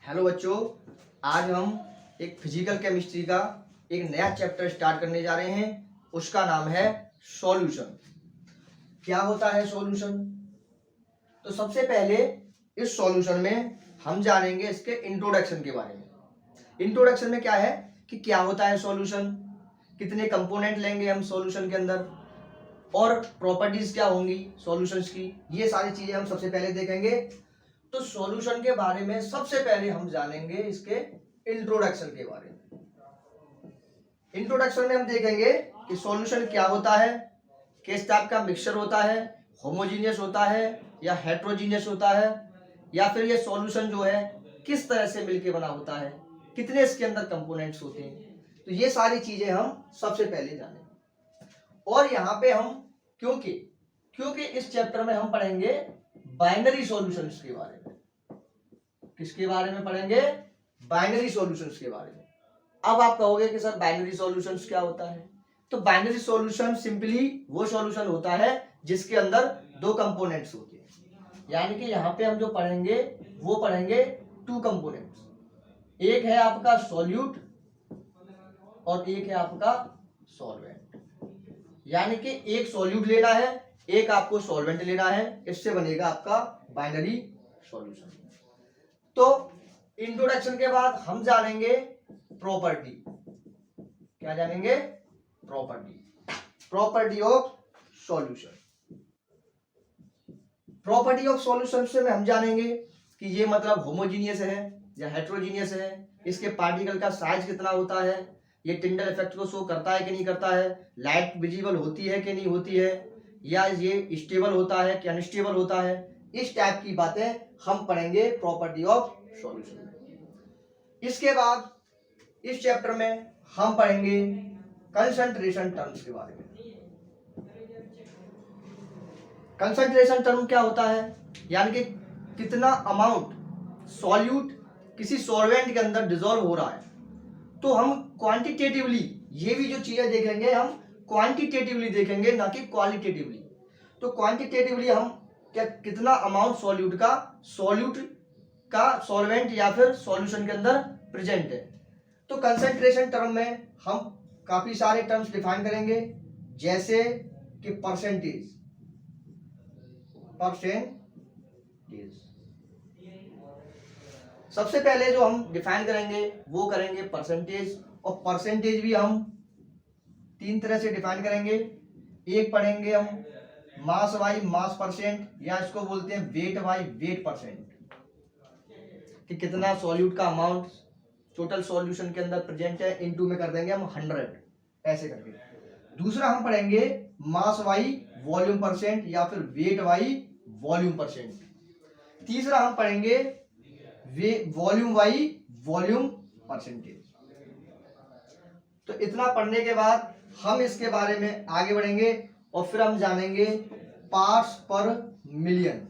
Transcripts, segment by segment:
Hello बच्चों, आज हम एक फिजिकल केमिस्ट्री का एक नया चैप्टर स्टार्ट करने जा रहे हैं। उसका नाम है सॉल्यूशन। क्या होता है सॉल्यूशन? तो सबसे पहले इस सॉल्यूशन में हम जानेंगे इसके इंट्रोडक्शन के बारे में। इंट्रोडक्शन में क्या है कि क्या होता है सॉल्यूशन, कितने कंपोनेंट लेंगे हम सॉल्यूशन के अंदर, और प्रॉपर्टीज क्या होंगी सॉल्यूशंस की, ये सारी चीजें हम सबसे पहले देखेंगे। तो सॉल्यूशन के बारे में सबसे पहले हम जानेंगे इसके इंट्रोडक्शन के बारे में। इंट्रोडक्शन में हम देखेंगे कि सॉल्यूशन क्या होता है, किस टाइप का मिक्सचर होता है, होमोजीनियस होता है या हेट्रोजीनियस होता है, या फिर ये सॉल्यूशन जो है किस तरह से मिलके बना होता है, कितने इसके अंदर कंपोनेंट्स होते हैं। तो ये सारी चीजें हम सबसे पहले जानेंगे। और यहाँ पे हम क्योंकि इस चैप्टर में हम पढ़ेंगे बाइनरी सॉल्यूशंस के बारे में। किसके बारे में पढ़ेंगे? बाइनरी सॉल्यूशंस के बारे में। अब आप कहोगे कि सर बाइनरी सॉल्यूशंस क्या होता है? तो बाइनरी सॉल्यूशन सिंपली वो सॉल्यूशन होता है जिसके अंदर दो कंपोनेंट्स होते हैं। यानी कि यहाँ पे हम जो पढ़ेंगे वो पढ़ेंगे टू कंपोनेंट्स। एक है आपका सॉल्यूट और एक है आपका सॉल्वेंट। यानी कि एक सॉल्यूट लेना है, एक आपको सॉल्वेंट लेना है, इससे बनेगा आपका बाइनरी सॉल्यूशन। तो इंट्रोडक्शन के बाद हम जानेंगे प्रॉपर्टी। क्या जानेंगे? Property of solution. Property of solution से हम जानेंगे कि ये मतलब होमोजीनियस है या हेट्रोजीनियस है, इसके पार्टिकल का साइज कितना होता है, ये टिंडल इफेक्ट को शो करता है कि नहीं करता है, लाइट विजिबल होती है कि नहीं होती है, या ये स्टेबल होता है कि अनस्टेबल होता है। इस टाइप की बातें हम पढ़ेंगे प्रॉपर्टी ऑफ सॉल्यूशन में। इसके बाद इस चैप्टर में हम पढ़ेंगे कंसंट्रेशन टर्म्स के बारे में। कंसंट्रेशन टर्म क्या होता है? यानी कि कितना अमाउंट सॉल्यूट किसी सॉल्वेंट के अंदर डिसॉल्व हो रहा है। तो हम क्वांटिटेटिवली ये भी जो चीजें देखेंगे हम क्वांटिटेटिवली देखेंगे, ना कि क्वालिटेटिवली। तो क्वांटिटेटिवली हम क्या कितना अमाउंट सॉल्यूट का सॉल्वेंट या फिर सॉल्यूशन के अंदर प्रेजेंट है। तो कंसंट्रेशन टर्म में हम काफी सारे टर्म्स डिफाइन करेंगे, जैसे कि परसेंटेज। सबसे पहले जो हम डिफाइन करेंगे वो करेंगे परसेंटेज। और परसेंटेज भी हम तीन तरह से डिफाइन करेंगे। एक पढ़ेंगे हम मास बाई मास परसेंट, या इसको बोलते हैं वेट बाई वेट परसेंट, कि कितना सॉल्यूट का अमाउंट टोटल सॉल्यूशन के अंदर प्रेजेंट है, इनटू में कर देंगे हम 100 ऐसे करके। दूसरा हम पढ़ेंगे मास बाई वॉल्यूम परसेंट या फिर वेट बाई वॉल्यूम परसेंट। तीसरा हम पढ़ेंगे वॉल्यूम बाई वॉल्यूम परसेंटेज। तो इतना पढ़ने के बाद हम इसके बारे में आगे बढ़ेंगे और फिर हम जानेंगे पार्ट्स पर मिलियन।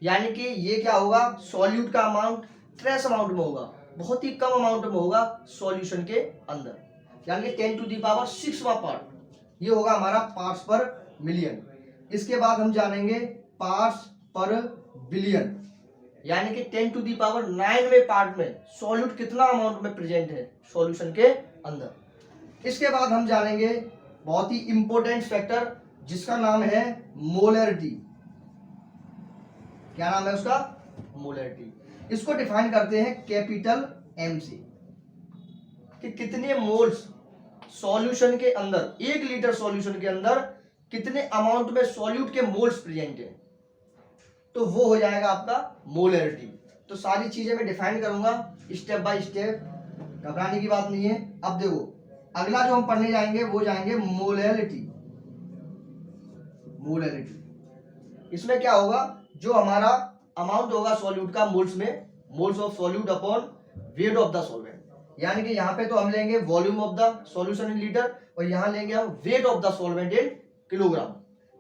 यानी कि ये क्या होगा, सॉल्यूट का अमाउंट ट्रेस अमाउंट में होगा, बहुत ही कम अमाउंट में होगा सॉल्यूशन के अंदर, यानी कि 10⁶ पार्ट ये होगा हमारा पार्ट्स पर मिलियन। इसके बाद हम जानेंगे पार्ट्स पर बिलियन, यानी कि 10⁹ पार्ट में सॉल्यूट कितना अमाउंट में प्रेजेंट है सॉल्यूशन के अंदर। इसके बाद हम जानेंगे बहुत ही इंपॉर्टेंट फैक्टर जिसका नाम है मोलरिटी। क्या नाम है उसका? मोलरिटी। इसको डिफाइन करते हैं कैपिटल एम से, कि कितने मोल्स सॉल्यूशन के अंदर, 1 लीटर सॉल्यूशन के अंदर कितने अमाउंट में सॉल्यूट के मोल्स प्रेजेंट है, तो वो हो जाएगा आपका मोलरिटी। तो सारी चीजें मैं डिफाइन करूंगा स्टेप बाय स्टेप, घबराने की बात नहीं है। अब देखो अगला जो हम पढ़ने जाएंगे वो जाएंगे मोलरिटी। इसमें क्या होगा, जो हमारा अमाउंट होगा सॉल्यूट का मोल्स में, moles of solute upon weight of the solvent. यानी कि यहाँ पे तो हम लेंगे volume of the solution in litre और यहाँ लेंगे हम weight of the solvent in kilogram.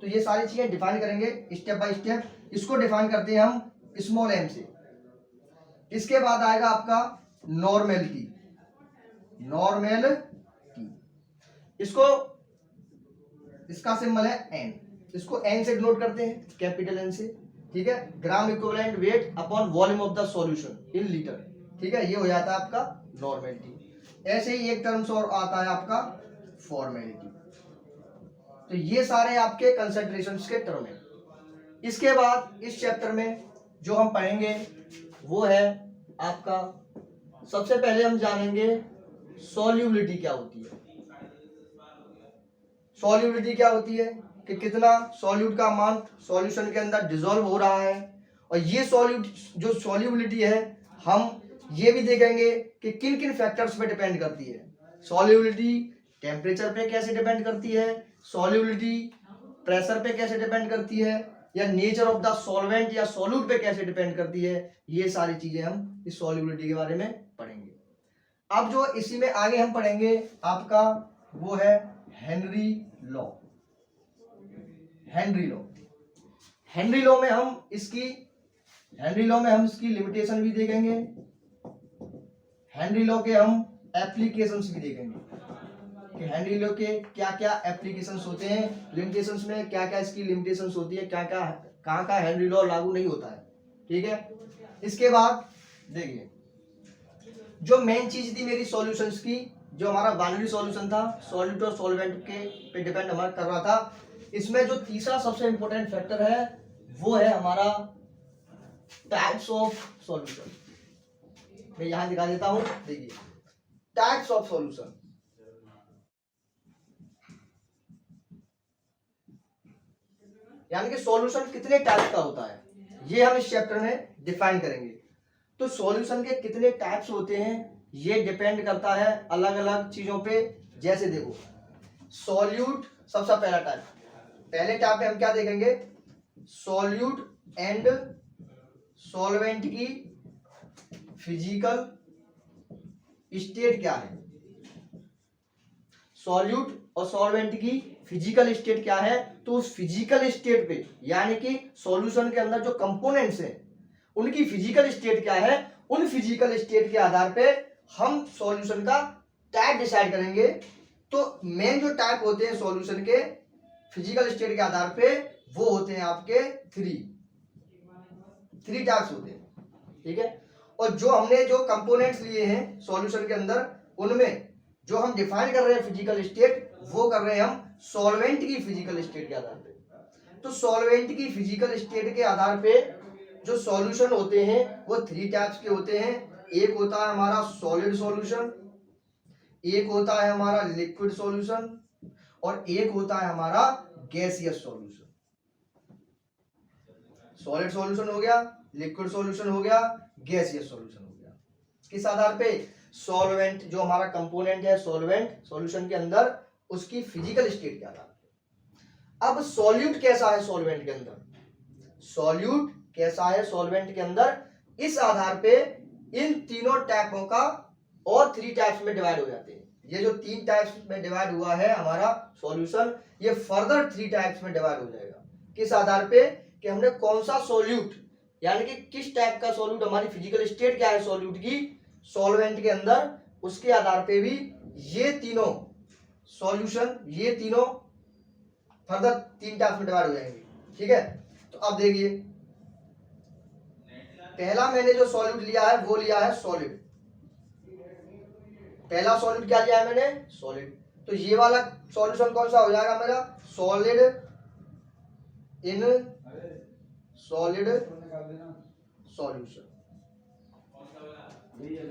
तो ये सारी चीजें डिफाइन करेंगे स्टेप बाय स्टेप। इसको डिफाइन करते हैं हम स्मॉल एम से। इसके बाद आएगा आपका नॉर्मेलिटी। इसको, इसका सिंबल है एन, इसको एन से डिनोट करते हैं, कैपिटल एन से। ठीक है, gram equivalent weight upon volume of the solution in litre, ठीक है, ये हो जाता है आपका नॉर्मेलिटी। ऐसे ही एक टर्म्स और आता है आपका फॉर्मेलिटी। तो ये सारे आपके कंसंट्रेशंस के टर्म हैं। इसके बाद इस चैप्टर में जो हम पढ़ेंगे वो है आपका, सबसे पहले हम जानेंगे सॉल्युबिलिटी क्या होती है। सॉल्युबिलिटी क्या होती है कि कितना सॉल्यूट का अमाउंट सॉल्यूशन के अंदर डिसॉल्व हो रहा है, और ये सॉल्यूट जो सॉल्युबिलिटी है हम ये भी देखेंगे कि किन किन फैक्टर्स पे डिपेंड करती है। सॉल्युबिलिटी टेम्परेचर पे कैसे डिपेंड करती है, सॉल्युबिलिटी प्रेशर पे कैसे डिपेंड करती है, या नेचर ऑफ द सॉल्वेंट या सॉल्यूट पे कैसे डिपेंड करती है। ये सारी चीजें हम इस सॉल्युबिलिटी के बारे में पढ़ेंगे। अब जो इसी में आगे हम पढ़ेंगे आपका वो है Henry law. Henry law, Henry law में हम इसकी लिमिटेशन भी देखेंगे, हेनरी लॉ के हम एप्लीकेशंस भी देखेंगे कि हेनरी लॉ के क्या क्या एप्लीकेशंस होते हैं, लिमिटेशंस में क्या क्या इसकी लिमिटेशंस होती है, क्या क्या कहाँ का हेनरी लॉ लागू नहीं होता है, ठीक है। इसके बाद देखिए जो मेन चीज थी मेरी सॉल्यूशंस की, जो हमारा बाइनरी सॉल्यूशन था सॉल्यूट और सॉल्वेंट के पे डिपेंड हमारा कर रहा था, इसमें जो तीसरा सबसे इंपॉर्टेंट फैक्टर है वो है हमारा टाइप्स ऑफ सॉल्यूशन। मैं यहां दिखा देता हूं, देखिए टाइप्स ऑफ सॉल्यूशन, यानी कि सॉल्यूशन कितने टाइप का होता है ये हम इस चैप्टर में डिफाइन करेंगे। तो सॉल्यूशन के कितने टाइप्स होते हैं ये डिपेंड करता है अलग अलग चीजों पे। जैसे देखो सॉल्यूट सबसे पहला टाइप, पहले टाइप में हम क्या देखेंगे, सॉल्यूट एंड सॉल्वेंट की फिजिकल स्टेट क्या है। सॉल्यूट और सॉल्वेंट की फिजिकल स्टेट क्या है, तो उस फिजिकल स्टेट पे यानी कि सॉल्यूशन के अंदर जो कंपोनेंट्स हैं उनकी फिजिकल स्टेट क्या है, उन फिजिकल स्टेट के आधार पे हम सॉल्यूशन का टाइप डिसाइड करेंगे। तो मेन जो टाइप होते हैं सॉल्यूशन के फिजिकल स्टेट के आधार पे वो होते हैं आपके थ्री टाइप्स होते हैं, ठीक है। और जो हमने जो कंपोनेंट्स लिए हैं सॉल्यूशन के अंदर उनमें जो हम डिफाइन कर रहे हैं फिजिकल स्टेट वो कर रहे हैं हम सॉल्वेंट की फिजिकल स्टेट के आधार पे। तो सॉल्वेंट की फिजिकल स्टेट के आधार पे जो सॉल्यूशन होते हैं वो थ्री टाइप्स के होते हैं। एक होता है हमारा सॉलिड सॉल्यूशन, एक होता है हमारा लिक्विड सॉल्यूशन, और एक होता है हमारा गैसियस सॉल्यूशन। सॉलिड सॉल्यूशन हो गया, लिक्विड सॉल्यूशन हो गया, गैसियस सॉल्यूशन हो गया। किस आधार पे, सॉल्वेंट जो हमारा कंपोनेंट है सॉल्वेंट सॉल्यूशन के अंदर उसकी फिजिकल स्टेट के आधार पे। अब सॉल्यूट कैसा है सॉल्वेंट के अंदर, सॉल्यूट कैसा है सॉल्वेंट के अंदर, इस आधार पे इन तीनों टाइपों का और थ्री टाइप्स में डिवाइड हो जाते हैं। ये जो तीन टाइप्स में डिवाइड हुआ है हमारा सॉल्यूशन, ये फर्दर थ्री टाइप्स में डिवाइड हो जाएगा। किस आधार पे कि हमने कौन सा सॉल्यूट यानी कि किस टाइप का सॉल्यूट, हमारी फिजिकल स्टेट क्या है सॉल्यूट की सॉल्वेंट के अंदर, उसके आधार पे भी ये तीनों सॉल्यूशन ये तीनों फर्दर तीन टाइप्स में डिवाइड हो जाएंगे, ठीक है। तो अब देखिए पहला मैंने जो सॉल्यूट लिया है वो लिया है सॉलिड। पहला सॉल्यूट क्या लिया है मैंने, सॉलिड। तो ये वाला सॉल्यूशन कौन सा हो जाएगा मेरा, सॉलिड इन सॉलिड सॉल्यूशन।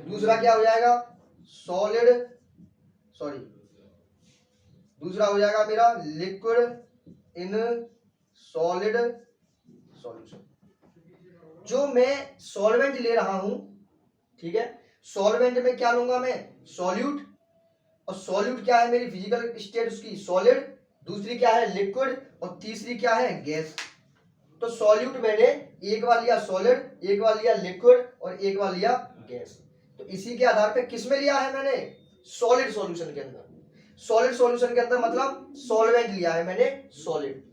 दूसरा क्या हो जाएगा, सॉलिड दूसरा हो जाएगा मेरा लिक्विड इन सॉलिड सॉल्यूशन। जो मैं सॉल्वेंट ले रहा हूं, ठीक है, सॉल्वेंट में क्या लूंगा मैं, सॉल्यूट, और सॉल्यूट क्या है मेरी फिजिकल स्टेट उसकी सॉलिड, दूसरी क्या है लिक्विड, और तीसरी क्या है गैस। तो सॉल्यूट मैंने एक बार लिया सॉलिड, एक बार लिया लिक्विड, और एक बार लिया गैस। तो इसी के आधार पे किस में लिया है मैंने, सॉलिड सॉल्यूशन के अंदर। सॉलिड सॉल्यूशन के अंदर मतलब सॉल्वेंट लिया है मैंने सॉलिड।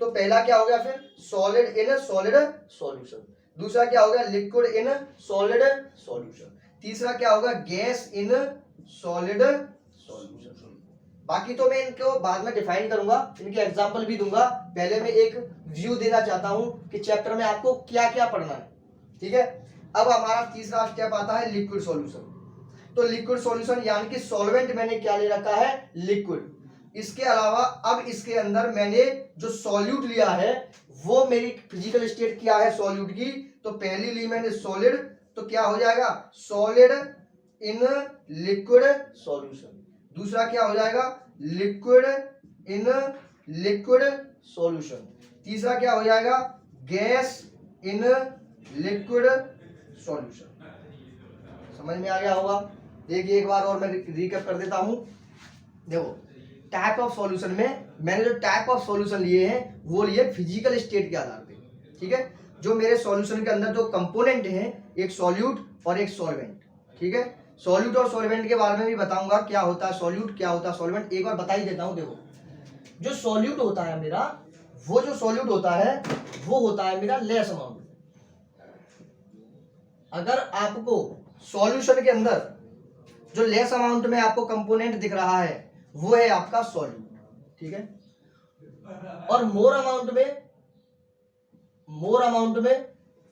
तो पहला क्या हो गया फिर, सॉलिड इन सॉलिड सॉल्यूशन। दूसरा क्या हो गया, लिक्विड इन सॉलिड सॉल्यूशन। तीसरा क्या होगा, गैस इन सॉलिड सॉल्यूशन। बाकी तो मैं इनको बाद में डिफाइन करूंगा, इनके एग्जांपल भी दूंगा। पहले मैं एक व्यू देना चाहता हूं कि चैप्टर में आपको क्या क्या पढ़ना है। ठीक है, अब हमारा तीसरा स्टेप आता है लिक्विड सॉल्यूशन। तो लिक्विड सॉल्यूशन यानी कि सॉल्वेंट मैंने क्या ले रखा है, लिक्विड। इसके अलावा अब इसके अंदर मैंने जो सॉल्यूट लिया है वो मेरी फिजिकल स्टेट क्या है सॉल्यूट की, तो पहली ली मैंने सॉलिड, तो क्या हो जाएगा, सॉलिड इन लिक्विड सॉल्यूशन। दूसरा क्या हो जाएगा, लिक्विड इन लिक्विड सॉल्यूशन। तीसरा क्या हो जाएगा, गैस इन लिक्विड सॉल्यूशन। समझ में आ गया होगा। देखिए एक बार और मैं रिकैप कर देता हूं। देखो टाइप ऑफ सॉल्यूशन में मैंने जो टाइप ऑफ सॉल्यूशन लिए हैं वो लिए फिजिकल स्टेट के आधार पे। ठीक है, जो मेरे सॉल्यूशन के अंदर जो कंपोनेंट हैं, एक सॉल्यूट और एक सॉल्वेंट। ठीक है, सॉल्यूट और सॉल्वेंट के बारे में भी बताऊंगा, क्या होता है सॉल्यूट, क्या होता है सॉल्वेंट, एक बार बता ही देता हूं। देखो जो सॉल्यूट होता है मेरा, वो जो सॉल्यूट होता है वो होता है मेरा लेस अमाउंट। अगर आपको सॉल्यूशन के अंदर जो लेस अमाउंट में आपको कंपोनेंट दिख रहा है वो है आपका सॉल्यूट। ठीक है, और मोर अमाउंट में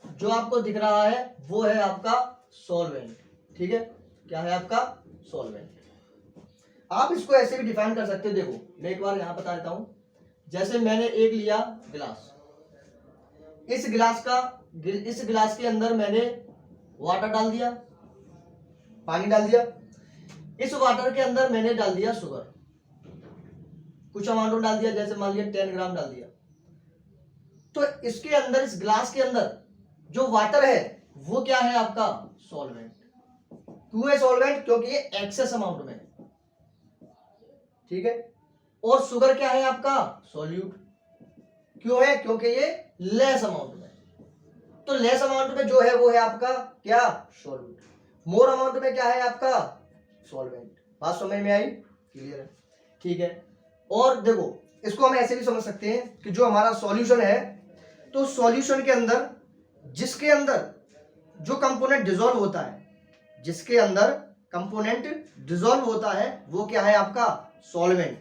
जो आपको दिख रहा है वो है आपका सॉल्वेंट। ठीक है, क्या है आपका सॉल्वेंट। आप इसको ऐसे भी डिफाइन कर सकते हो। देखो मैं एक बार यहां बता देता हूं। जैसे मैंने एक लिया गिलास, इस गिलास के अंदर मैंने वाटर डाल दिया, पानी डाल दिया। इस वाटर के अंदर मैंने डाल दिया शुगर, कुछ अमाउंट डाल दिया, जैसे मान लिया 10 ग्राम डाल दिया। तो इसके अंदर, इस ग्लास के अंदर जो वाटर है वो क्या है आपका सॉल्वेंट। क्यों है सॉल्वेंट, क्योंकि ये एक्सेस अमाउंट में है। ठीक है, और शुगर क्या है आपका सॉल्यूट। क्यों है, क्योंकि ये लेस अमाउंट में। तो लेस अमाउंट में जो है वो है आपका क्या, सॉल्यूट। मोर अमाउंट में क्या है आपका सॉल्वेंट। बात समझ में आई, क्लियर है। ठीक है, और देखो इसको हम ऐसे भी समझ सकते हैं कि जो हमारा सॉल्यूशन है, तो सॉल्यूशन के अंदर जिसके अंदर जो कंपोनेंट डिसॉल्व होता है, जिसके अंदर कंपोनेंट डिसॉल्व होता है वो क्या है आपका सॉल्वेंट।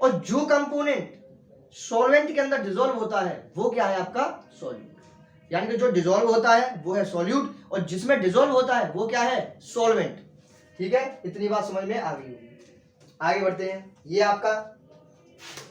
और जो कंपोनेंट सॉल्वेंट के अंदर डिसॉल्व होता है वो क्या है आपका सॉल्यूट। यानी कि जो डिसॉल्व होता है वो है सॉल्यूट और जिसमें डिसॉल्व होता है वो क्या है सॉल्वेंट। ठीक है, इतनी बात समझ में आ गई होगी। आगे बढ़ते हैं। ये आपका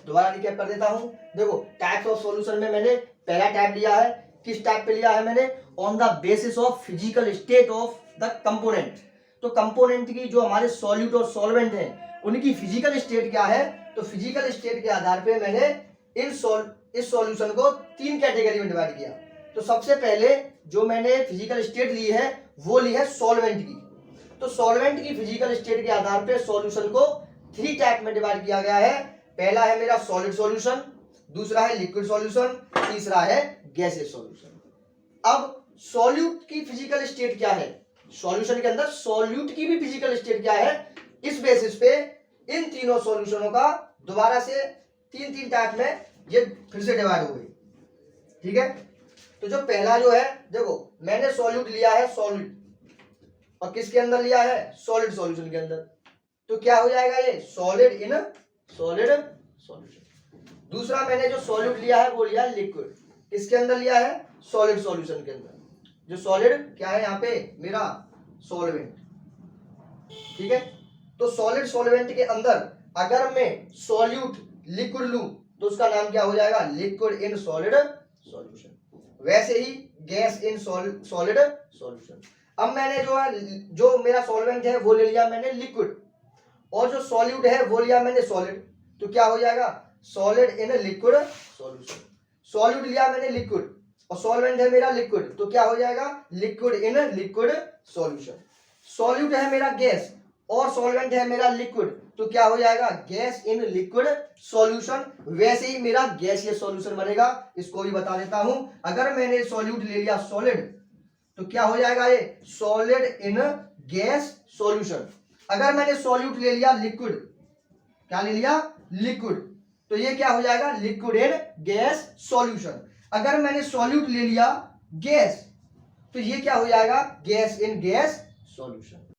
दोबारा रिकैप कर देता हूं। देखो टाइप्स ऑफ सॉल्यूशन में मैंने पहला टाइप लिया है, किस टाइप पे लिया है मैंने, on the basis of physical state of the component. तो कंपोनेंट की जो हमारे सॉल्यूट और सॉल्वेंट हैं उनकी फिजिकल स्टेट क्या है, तो फिजिकल स्टेट के आधार पे मैंने इस सॉल्यूशन को 3 कैटेगरी में डिवाइड किया। तो सबसे पहले जो मैंने फिजिकल स्टेट ली है वो ली है सॉल्वेंट की। तो सॉल्वेंट की फिजिकल स्टेट के आधार पे सॉल्यूशन को 3 टाइप में डिवाइड किया गया है। पहला है मेरा सॉलिड सॉल्यूशन, दूसरा है लिक्विड सॉल्यूशन, तीसरा है गैसियस सॉल्यूशन। अब सॉल्यूट की फिजिकल स्टेट क्या है, सॉल्यूशन के अंदर सॉल्यूट की भी फिजिकल स्टेट क्या है, इस बेसिस पे इन तीनों सॉल्यूशनों का दोबारा से 3 टाइप में ये फिर से डिवाइड हो गई। ठीक है, तो जो पहला जो है, देखो मैंने सॉल्यूट लिया है सॉलिड और किसके अंदर लिया है सॉलिड सॉल्यूशन के अंदर, तो क्या हो जाएगा ये सॉलिड इन सॉलिड सॉल्यूशन। दूसरा मैंने जो सॉल्यूट लिया है वो लिया है लिक्विड, किसके अंदर लिया है सॉलिड सॉल्यूशन के अंदर। जो सॉलिड क्या है यहाँ पे मेरा सॉल्वेंट। ठीक है, तो सॉलिड सॉल्वेंट के अंदर अगर मैं सॉल्यूट लिक्विड लूं तो उसका नाम क्या हो जाएगा लिक्विड इन सॉलिड सॉल्यूशन। वैसे ही गैस इन सॉलिड सॉल्यूशन। अब मैंने जो मेरा सॉल्वेंट है वो ले लिया मैंने लिक्विड और जो सॉल्यूट है वो लिया मैंने सॉलिड, तो क्या हो जाएगा solid in liquid solution. Solute लिया मैंने लिक्विड और सॉल्वेंट है मेरा लिक्विड, तो क्या हो जाएगा liquid in liquid solution. Solute है मेरा गैस और सॉल्वेंट है मेरा लिक्विड, तो क्या हो जाएगा गैस इन लिक्विड सॉल्यूशन। वैसे ही मेरा गैसियस सॉल्यूशन बनेगा, इसको भी बता देता हूं। अगर मैंने सॉल्यूट ले लिया सॉलिड तो क्या हो जाएगा ये सॉलिड इन गैस सॉल्यूशन। अगर मैंने सॉल्यूट ले लिया लिक्विड, क्या ले लिया लिक्विड, तो ये क्या हो जाएगा लिक्विड इन गैस सॉल्यूशन। अगर मैंने सॉल्यूट ले लिया गैस तो ये क्या हो जाएगा गैस इन गैस सॉल्यूशन।